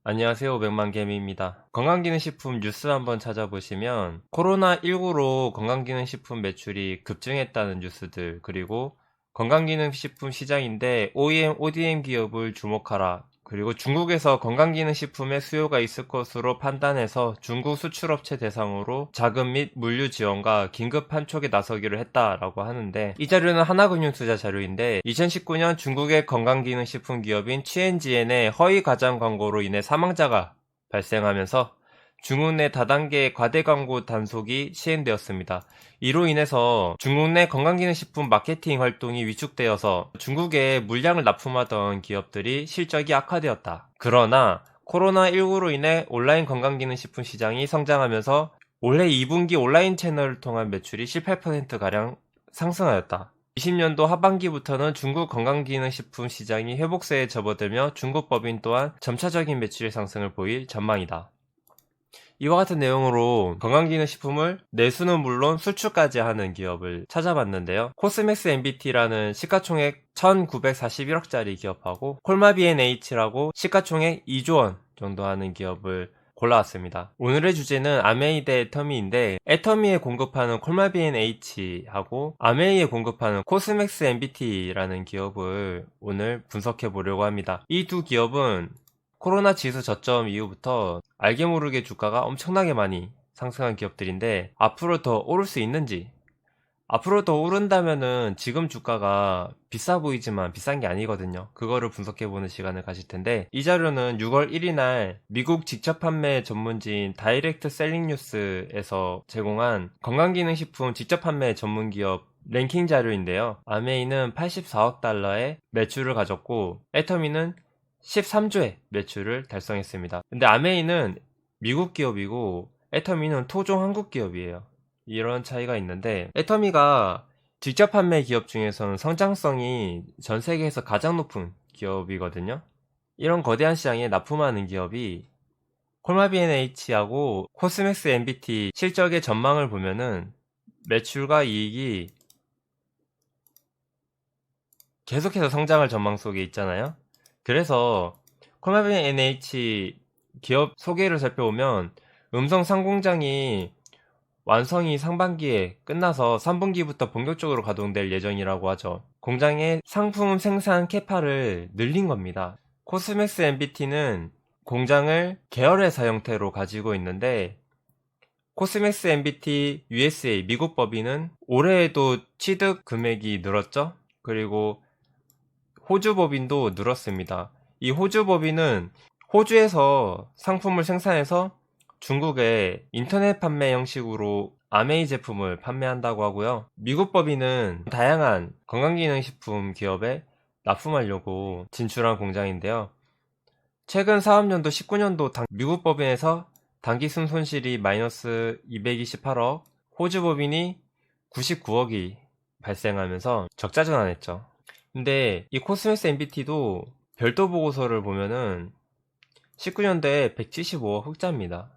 안녕하세요. 백만개미입니다. 건강기능식품 뉴스 한번 찾아보시면 코로나19로 건강기능식품 매출이 급증했다는 뉴스들, 그리고 건강기능식품 시장인데 OEM, ODM 기업을 주목하라, 그리고 중국에서 건강기능식품의 수요가 있을 것으로 판단해서 중국 수출업체 대상으로 자금 및 물류 지원과 긴급 판촉에 나서기로 했다라고 하는데, 이 자료는 하나금융투자 자료인데 2019년 중국의 건강기능식품 기업인 취엔지엔의 허위 가장 광고로 인해 사망자가 발생하면서 중국 내 다단계 과대 광고 단속이 시행되었습니다. 이로 인해서 중국 내 건강기능식품 마케팅 활동이 위축되어서 중국에 물량을 납품하던 기업들이 실적이 악화되었다. 그러나 코로나19로 인해 온라인 건강기능식품 시장이 성장하면서 올해 2분기 온라인 채널을 통한 매출이 18%가량 상승하였다. 20년도 하반기부터는 중국 건강기능식품 시장이 회복세에 접어들며 중국 법인 또한 점차적인 매출의 상승을 보일 전망이다. 이와 같은 내용으로 건강기능식품을 내수는 물론 수출까지 하는 기업을 찾아봤는데요. 코스맥스 MBT라는 시가총액 1941억짜리 기업하고 콜마비엔H라고 시가총액 2조 원 정도 하는 기업을 골라왔습니다. 오늘의 주제는 아메이 대 애터미인데, 애터미에 공급하는 콜마비엔H하고 아메이에 공급하는 코스맥스 MBT라는 기업을 오늘 분석해 보려고 합니다. 이 두 기업은 코로나 지수 저점 이후부터 알게 모르게 주가가 엄청나게 많이 상승한 기업들인데, 앞으로 더 오를 수 있는지, 앞으로 더 오른다면은 지금 주가가 비싸 보이지만 비싼 게 아니거든요. 그거를 분석해보는 시간을 가질 텐데, 이 자료는 6월 1일 날 미국 직접 판매 전문지인 다이렉트 셀링 뉴스에서 제공한 건강기능식품 직접 판매 전문기업 랭킹 자료인데요. 아메이는 84억 달러의 매출을 가졌고 애터미는 13조의 매출을 달성했습니다. 근데 아메이는 미국 기업이고 애터미는 토종 한국 기업이에요. 이런 차이가 있는데, 애터미가 직접 판매 기업 중에서는 성장성이 전 세계에서 가장 높은 기업이거든요. 이런 거대한 시장에 납품하는 기업이 콜마비엔H하고 코스맥스 MBT 실적의 전망을 보면은 매출과 이익이 계속해서 성장할 전망 속에 있잖아요. 그래서 콜마비엔 NH 기업 소개를 살펴보면 음성 상공장이 완성이 상반기에 끝나서 3분기부터 본격적으로 가동될 예정이라고 하죠. 공장의 상품 생산 캐파를 늘린 겁니다. 코스맥스 MBT는 공장을 계열회사 형태로 가지고 있는데, 코스맥스 MBT USA 미국 법인은 올해에도 취득 금액이 늘었죠. 그리고 호주 법인도 늘었습니다. 이 호주 법인은 호주에서 상품을 생산해서 중국에 인터넷 판매 형식으로 아메이 제품을 판매한다고 하고요. 미국 법인은 다양한 건강기능식품 기업에 납품하려고 진출한 공장인데요. 최근 사업년도 19년도 미국 법인에서 단기 순손실이 마이너스 228억, 호주 법인이 99억이 발생하면서 적자 전환했죠. 근데 이 코스맥스 MBT도 별도 보고서를 보면은 19년도에 175억 흑자입니다.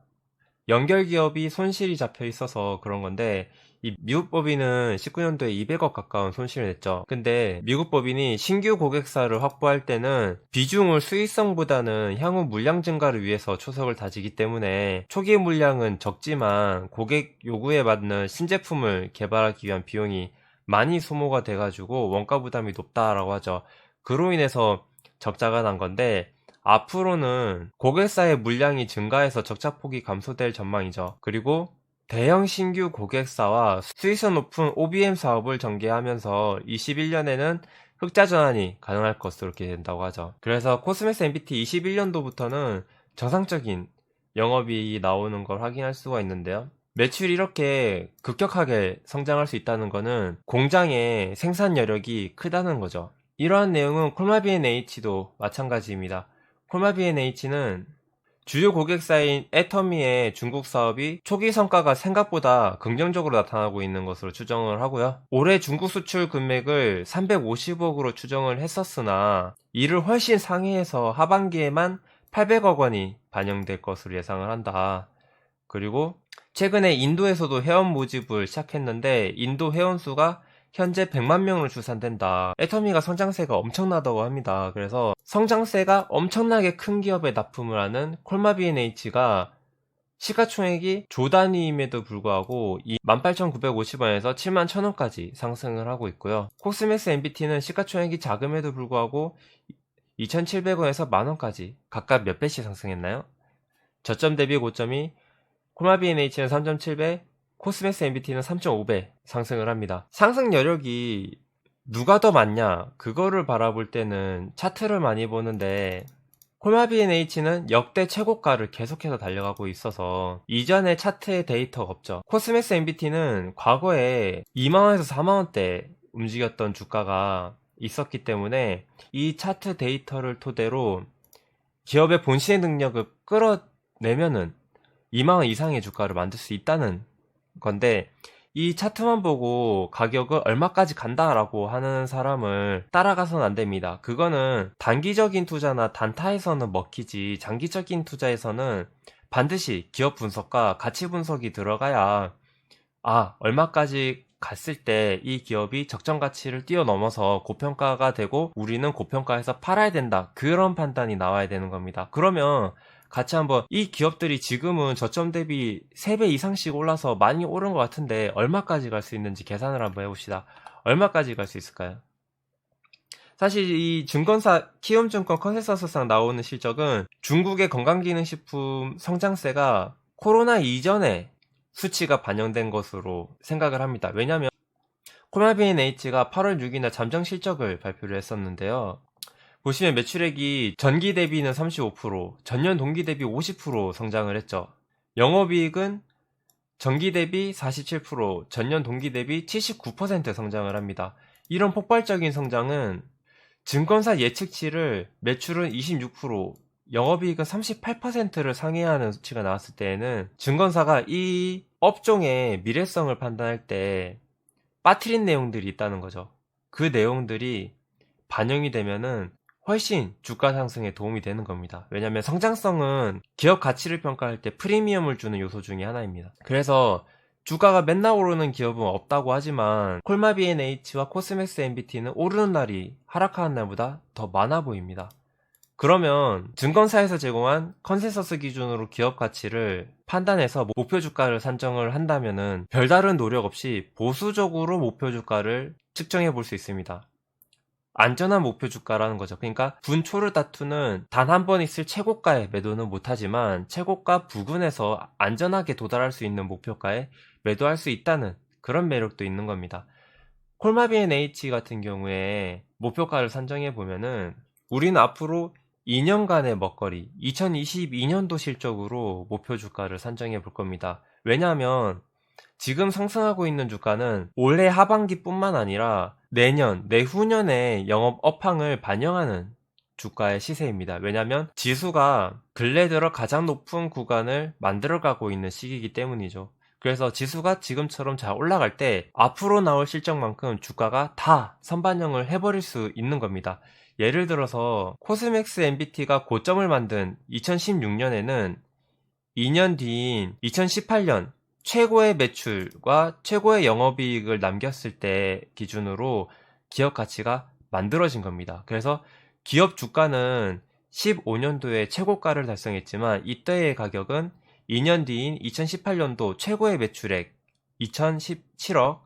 연결 기업이 손실이 잡혀 있어서 그런 건데, 이 미국 법인은 19년도에 200억 가까운 손실을 냈죠. 근데 미국 법인이 신규 고객사를 확보할 때는 비중을 수익성보다는 향후 물량 증가를 위해서 초석을 다지기 때문에 초기 물량은 적지만 고객 요구에 맞는 신제품을 개발하기 위한 비용이 많이 소모가 돼가지고 원가 부담이 높다라고 하죠. 그로 인해서 적자가 난 건데, 앞으로는 고객사의 물량이 증가해서 적자폭이 감소될 전망이죠. 그리고 대형 신규 고객사와 수익성 높은 OBM 사업을 전개하면서 21년에는 흑자 전환이 가능할 것으로 이렇게 된다고 하죠. 그래서 코스맥스 MBT 21년도부터는 정상적인 영업이익이 나오는 걸 확인할 수가 있는데요. 매출이 이렇게 급격하게 성장할 수 있다는 것은 공장의 생산 여력이 크다는 거죠. 이러한 내용은 콜마비엔H도 마찬가지입니다. 콜마비엔H는 주요 고객사인 애터미의 중국 사업이 초기 성과가 생각보다 긍정적으로 나타나고 있는 것으로 추정을 하고요. 올해 중국 수출 금액을 350억으로 추정을 했었으나 이를 훨씬 상회해서 하반기에만 800억 원이 반영될 것으로 예상을 한다. 그리고 최근에 인도에서도 회원 모집을 시작했는데 인도 회원 수가 현재 100만 명으로 추산된다. 애터미가 성장세가 엄청나다고 합니다. 그래서 성장세가 엄청나게 큰 기업에 납품을 하는 콜마 B&H가 시가총액이 조 단위임에도 불구하고 18,950원에서 71,000원까지 상승을 하고 있고요. 코스맥스 MBT는 시가총액이 작음에도 불구하고 2,700원에서 만원까지 각각 몇 배씩 상승했나요? 저점 대비 고점이 콜마 B&H는 3.7배, 코스맥스 MBT는 3.5배 상승을 합니다. 상승 여력이 누가 더 많냐? 그거를 바라볼 때는 차트를 많이 보는데 콜마 B&H는 역대 최고가를 계속해서 달려가고 있어서 이전에 차트에 데이터가 없죠. 코스맥스 MBT는 과거에 2만원에서 4만원대 움직였던 주가가 있었기 때문에 이 차트 데이터를 토대로 기업의 본신의 능력을 끌어내면은 2만원 이상의 주가를 만들 수 있다는 건데, 이 차트만 보고 가격을 얼마까지 간다라고 하는 사람을 따라가서는 안 됩니다. 그거는 단기적인 투자나 단타에서는 먹히지, 장기적인 투자에서는 반드시 기업 분석과 가치 분석이 들어가야 얼마까지 갔을 때 이 기업이 적정 가치를 뛰어넘어서 고평가가 되고 우리는 고평가에서 팔아야 된다, 그런 판단이 나와야 되는 겁니다. 그러면 같이 한번 이 기업들이 지금은 저점 대비 3배 이상씩 올라서 많이 오른 것 같은데 얼마까지 갈 수 있는지 계산을 한번 해봅시다. 얼마까지 갈 수 있을까요? 사실 이 증권사 키움증권 컨센서스상 나오는 실적은 중국의 건강기능식품 성장세가 코로나 이전에 수치가 반영된 것으로 생각을 합니다. 왜냐하면 콜마 B&H가 8월 6일날 잠정 실적을 발표를 했었는데요. 보시면 매출액이 전기 대비는 35%, 전년 동기 대비 50% 성장을 했죠. 영업이익은 전기 대비 47%, 전년 동기 대비 79% 성장을 합니다. 이런 폭발적인 성장은 증권사 예측치를 매출은 26%, 영업이익은 38%를 상회하는 수치가 나왔을 때에는 증권사가 이 업종의 미래성을 판단할 때 빠뜨린 내용들이 있다는 거죠. 그 내용들이 반영이 되면은 훨씬 주가 상승에 도움이 되는 겁니다. 왜냐하면 성장성은 기업 가치를 평가할 때 프리미엄을 주는 요소 중에 하나입니다. 그래서 주가가 맨날 오르는 기업은 없다고 하지만 콜마 B&H와 코스맥스 MBT는 오르는 날이 하락하는 날보다 더 많아 보입니다. 그러면 증권사에서 제공한 컨센서스 기준으로 기업 가치를 판단해서 목표 주가를 산정을 한다면은 별다른 노력 없이 보수적으로 목표 주가를 측정해 볼 수 있습니다. 안전한 목표 주가라는 거죠. 그러니까 분초를 다투는 단 한 번 있을 최고가에 매도는 못하지만 최고가 부근에서 안전하게 도달할 수 있는 목표가에 매도할 수 있다는 그런 매력도 있는 겁니다. 콜마 B&H 같은 경우에 목표가를 산정해 보면은 우리는 앞으로 2년간의 먹거리, 2022년도 실적으로 목표 주가를 산정해 볼 겁니다. 왜냐하면 지금 상승하고 있는 주가는 올해 하반기뿐만 아니라 내년, 내후년의 영업 업황을 반영하는 주가의 시세입니다. 왜냐하면 지수가 근래 들어 가장 높은 구간을 만들어가고 있는 시기이기 때문이죠. 그래서 지수가 지금처럼 잘 올라갈 때 앞으로 나올 실적만큼 주가가 다 선반영을 해버릴 수 있는 겁니다. 예를 들어서 코스맥스 MBT가 고점을 만든 2016년에는 2년 뒤인 2018년 최고의 매출과 최고의 영업이익을 남겼을 때 기준으로 기업 가치가 만들어진 겁니다. 그래서 기업 주가는 15년도에 최고가를 달성했지만 이때의 가격은 2년 뒤인 2018년도 최고의 매출액 2017억,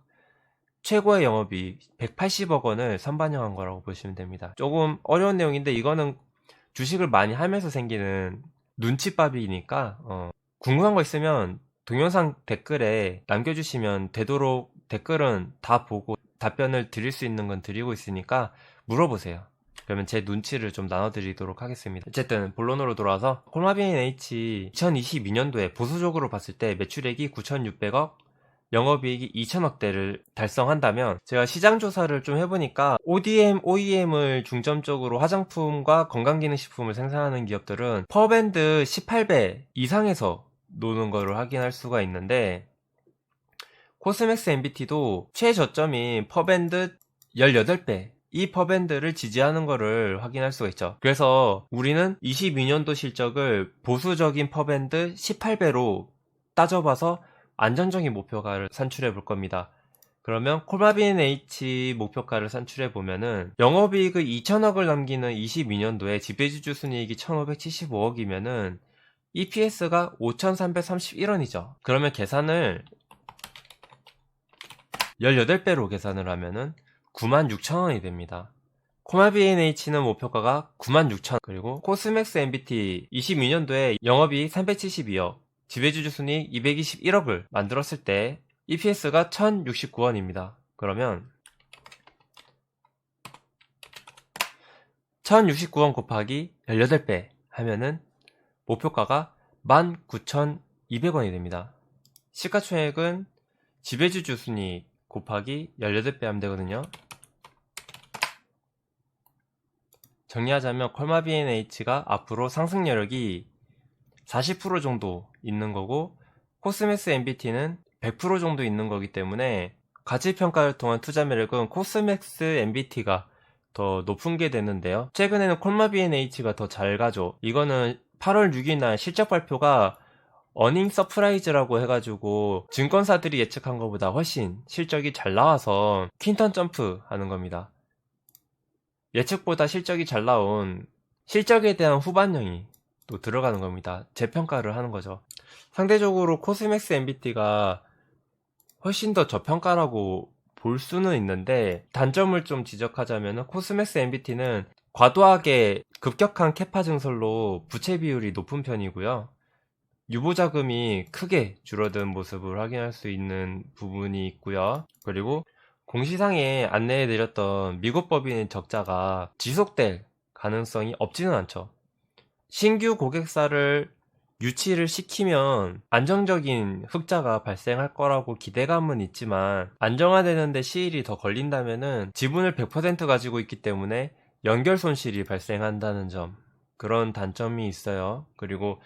최고의 영업이익 180억 원을 선반영한 거라고 보시면 됩니다. 조금 어려운 내용인데 이거는 주식을 많이 하면서 생기는 눈칫밥이니까 궁금한 거 있으면 동영상 댓글에 남겨주시면 되도록 댓글은 다 보고 답변을 드릴 수 있는 건 드리고 있으니까 물어보세요. 그러면 제 눈치를 좀 나눠드리도록 하겠습니다. 어쨌든 본론으로 돌아와서 콜마 B&H 2022년도에 보수적으로 봤을 때 매출액이 9,600억, 영업이익이 2천억대를 달성한다면 제가 시장 조사를 좀 해보니까 ODM, OEM을 중점적으로 화장품과 건강기능식품을 생산하는 기업들은 퍼밴드 18배 이상에서 노는 거를 확인할 수가 있는데 코스맥스 MBT도 최저점인 퍼밴드 18배 이 퍼밴드를 지지하는 거를 확인할 수가 있죠. 그래서 우리는 22년도 실적을 보수적인 퍼밴드 18배로 따져봐서 안정적인 목표가를 산출해 볼 겁니다. 그러면 콜마비엔 H 목표가를 산출해 보면은 영업이익을 2천억을 남기는 22년도에 지배주주 순이익이 1575억이면은 EPS가 5331원이죠. 그러면 계산을 18배로 계산을 하면은 96,000원이 됩니다. 코마비엔 H는 목표가가 96,000원, 그리고 코스맥스 MBT 22년도에 영업이익 372억, 지배주주 순이익 221억을 만들었을 때 EPS가 1069원입니다. 그러면 1069원 곱하기 18배 하면은 목표가가 19,200원이 됩니다. 시가총액은 지배주주 순이익 곱하기 18배 하면 되거든요. 정리하자면 콜마비엔 H가 앞으로 상승 여력이 40% 정도 있는 거고, 코스맥스 MBT는 100% 정도 있는 거기 때문에 가치평가를 통한 투자 매력은 코스맥스 MBT가 더 높은 게 되는데요. 최근에는 콜마비엔 H가 더 잘 가죠. 이거는 8월 6일 날 실적 발표가 어닝 서프라이즈라고 해가지고 증권사들이 예측한 것보다 훨씬 실적이 잘 나와서 퀸턴 점프 하는 겁니다. 예측보다 실적이 잘 나온 실적에 대한 후반영이 또 들어가는 겁니다. 재평가를 하는 거죠. 상대적으로 코스맥스 MBT가 훨씬 더 저평가라고 볼 수는 있는데, 단점을 좀 지적하자면 코스맥스 MBT는 과도하게 급격한 캐파 증설로 부채 비율이 높은 편이고요. 유보자금이 크게 줄어든 모습을 확인할 수 있는 부분이 있고요. 그리고 공시상에 안내해드렸던 미국 법인 적자가 지속될 가능성이 없지는 않죠. 신규 고객사를 유치를 시키면 안정적인 흑자가 발생할 거라고 기대감은 있지만, 안정화되는데 시일이 더 걸린다면은 지분을 100% 가지고 있기 때문에 연결 손실이 발생한다는 점, 그런 단점이 있어요. 그리고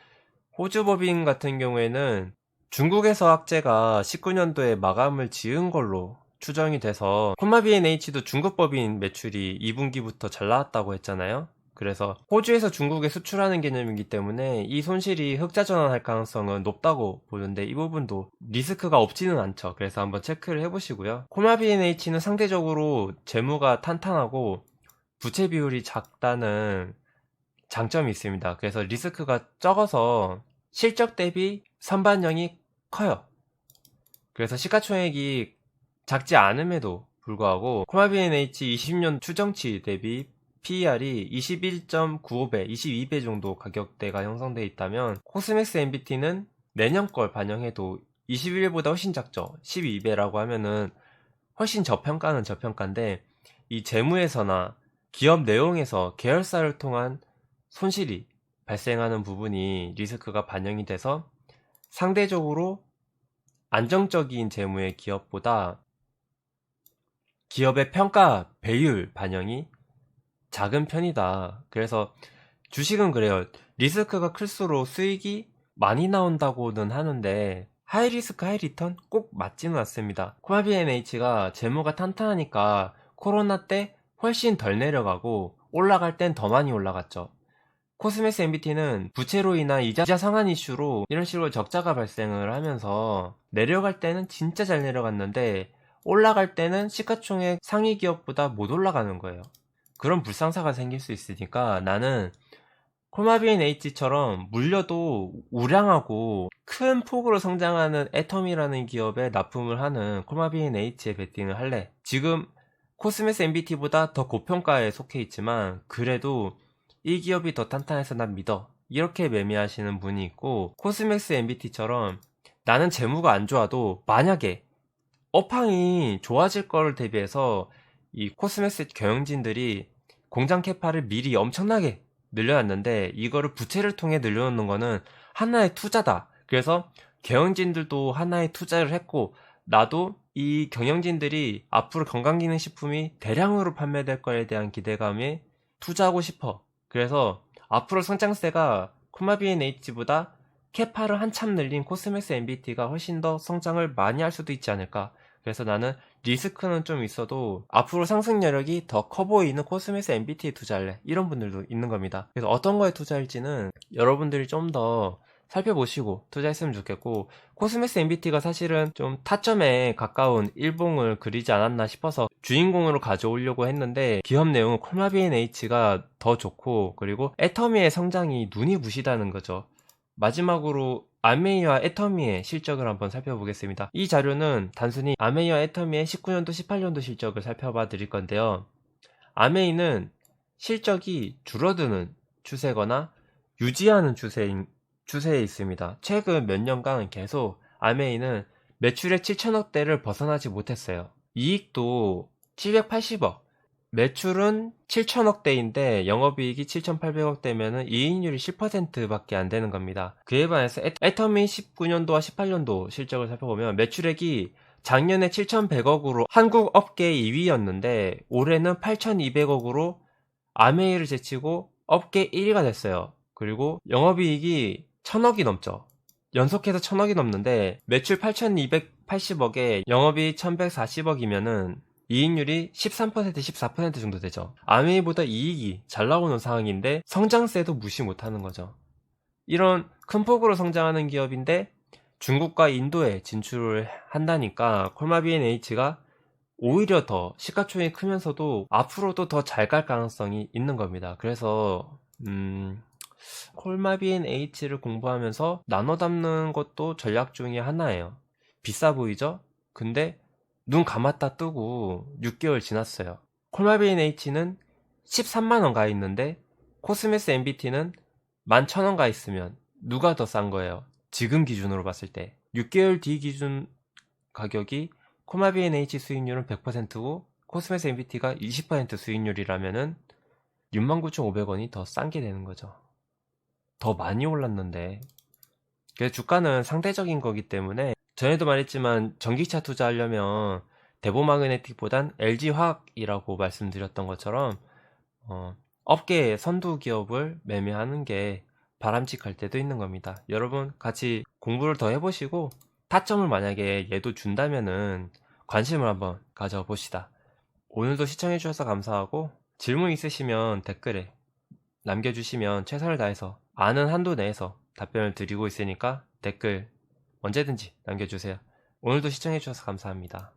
호주 법인 같은 경우에는 중국에서 악재가 19년도에 마감을 지은 걸로 추정이 돼서, 콜마비엔 H도 중국 법인 매출이 2분기부터 잘 나왔다고 했잖아요. 그래서 호주에서 중국에 수출하는 개념이기 때문에 이 손실이 흑자 전환할 가능성은 높다고 보는데, 이 부분도 리스크가 없지는 않죠. 그래서 한번 체크를 해보시고요. 콜마비엔 H는 상대적으로 재무가 탄탄하고 부채 비율이 작다는 장점이 있습니다. 그래서 리스크가 적어서 실적 대비 선반영이 커요. 그래서 시가총액이 작지 않음에도 불구하고 콜마비엔 H 20년 추정치 대비 PER이 21.95배, 22배 정도 가격대가 형성되어 있다면, 코스맥스 MBT는 내년 걸 반영해도 21배보다 훨씬 작죠. 12배라고 하면은 훨씬 저평가는 저평가인데, 이 재무에서나 기업 내용에서 계열사를 통한 손실이 발생하는 부분이 리스크가 반영이 돼서 상대적으로 안정적인 재무의 기업보다 기업의 평가 배율 반영이 작은 편이다. 그래서 주식은 그래요. 리스크가 클수록 수익이 많이 나온다고는 하는데, 하이 리스크 하이 리턴 꼭 맞지는 않습니다. 콜마비엔 H가 재무가 탄탄하니까 코로나 때 훨씬 덜 내려가고 올라갈 땐 더 많이 올라갔죠. 코스맥스 MBT는 부채로 인한 이자 상한 이슈로 이런 식으로 적자가 발생을 하면서 내려갈 때는 진짜 잘 내려갔는데, 올라갈 때는 시가총액 상위 기업보다 못 올라가는 거예요. 그런 불상사가 생길 수 있으니까 나는 콜마비엔 H처럼 물려도 우량하고 큰 폭으로 성장하는 애텀이라는 기업에 납품을 하는 콜마비엔 H에 베팅을 할래. 지금 코스맥스 MBT보다 더 고평가에 속해 있지만 그래도 이 기업이 더 탄탄해서 난 믿어, 이렇게 매매하시는 분이 있고, 코스맥스 MBT처럼 나는 재무가 안 좋아도 만약에 업황이 좋아질 거를 대비해서 이 코스맥스 경영진들이 공장 캐파를 미리 엄청나게 늘려놨는데, 이거를 부채를 통해 늘려놓는 거는 하나의 투자다. 그래서 경영진들도 하나의 투자를 했고, 나도 이 경영진들이 앞으로 건강기능식품이 대량으로 판매될 거에 대한 기대감에 투자하고 싶어. 그래서 앞으로 성장세가 콜마비엔 H보다 캐파를 한참 늘린 코스맥스 MBT가 훨씬 더 성장을 많이 할 수도 있지 않을까. 그래서 나는 리스크는 좀 있어도 앞으로 상승 여력이 더 커 보이는 코스맥스 MBT에 투자할래, 이런 분들도 있는 겁니다. 그래서 어떤 거에 투자할지는 여러분들이 좀 더 살펴보시고 투자했으면 좋겠고, 코스메스 MBT가 사실은 좀 타점에 가까운 일봉을 그리지 않았나 싶어서 주인공으로 가져오려고 했는데, 기업 내용은 콜마비 NH가 더 좋고, 그리고 애터미의 성장이 눈이 부시다는 거죠. 마지막으로 아메이와 애터미의 실적을 한번 살펴보겠습니다. 이 자료는 단순히 아메이와 애터미의 19년도 18년도 실적을 살펴봐 드릴 건데요. 아메이는 실적이 줄어드는 추세거나 유지하는 추세에 있습니다. 최근 몇 년간 계속 아메이는 매출액 7천억대를 벗어나지 못했어요. 이익도 780억. 매출은 7천억대인데 영업이익이 7,800억대면은 이익률이 10%밖에 안 되는 겁니다. 그에 반해서 애터미 19년도와 18년도 실적을 살펴보면 매출액이 작년에 7,100억으로 한국 업계 2위였는데 올해는 8,200억으로 아메이를 제치고 업계 1위가 됐어요. 그리고 영업이익이 1,000억이 넘죠. 연속해서 1,000억이 넘는데 매출 8,280억에 영업이익 1,140억이면은 이익률이 13%, 14% 정도 되죠. 아메이보다 이익이 잘 나오는 상황인데 성장세도 무시 못하는 거죠. 이런 큰 폭으로 성장하는 기업인데 중국과 인도에 진출을 한다니까 콜마비 NH가 오히려 더 시가총액이 크면서도 앞으로도 더 잘 갈 가능성이 있는 겁니다. 그래서 콜마비 NH를 공부하면서 나눠 담는 것도 전략 중에 하나예요. 비싸 보이죠? 근데 눈 감았다 뜨고 6개월 지났어요. 콜마비 NH는 13만원 가 있는데 코스메스 MBT는 11,000원 가 있으면 누가 더 싼 거예요? 지금 기준으로 봤을 때 6개월 뒤 기준 가격이 콜마비 NH 수익률은 100%고 코스메스 MBT가 20% 수익률이라면은 69,500원이 더 싼 게 되는 거죠. 더 많이 올랐는데. 그래서 주가는 상대적인 거기 때문에 전에도 말했지만 전기차 투자하려면 대보마그네틱보단 LG화학이라고 말씀드렸던 것처럼 업계의 선두 기업을 매매하는 게 바람직할 때도 있는 겁니다. 여러분 같이 공부를 더 해보시고 타점을 만약에 얘도 준다면은 관심을 한번 가져봅시다. 오늘도 시청해주셔서 감사하고 질문 있으시면 댓글에 남겨주시면 최선을 다해서 아는 한도 내에서 답변을 드리고 있으니까 댓글 언제든지 남겨주세요. 오늘도 시청해주셔서 감사합니다.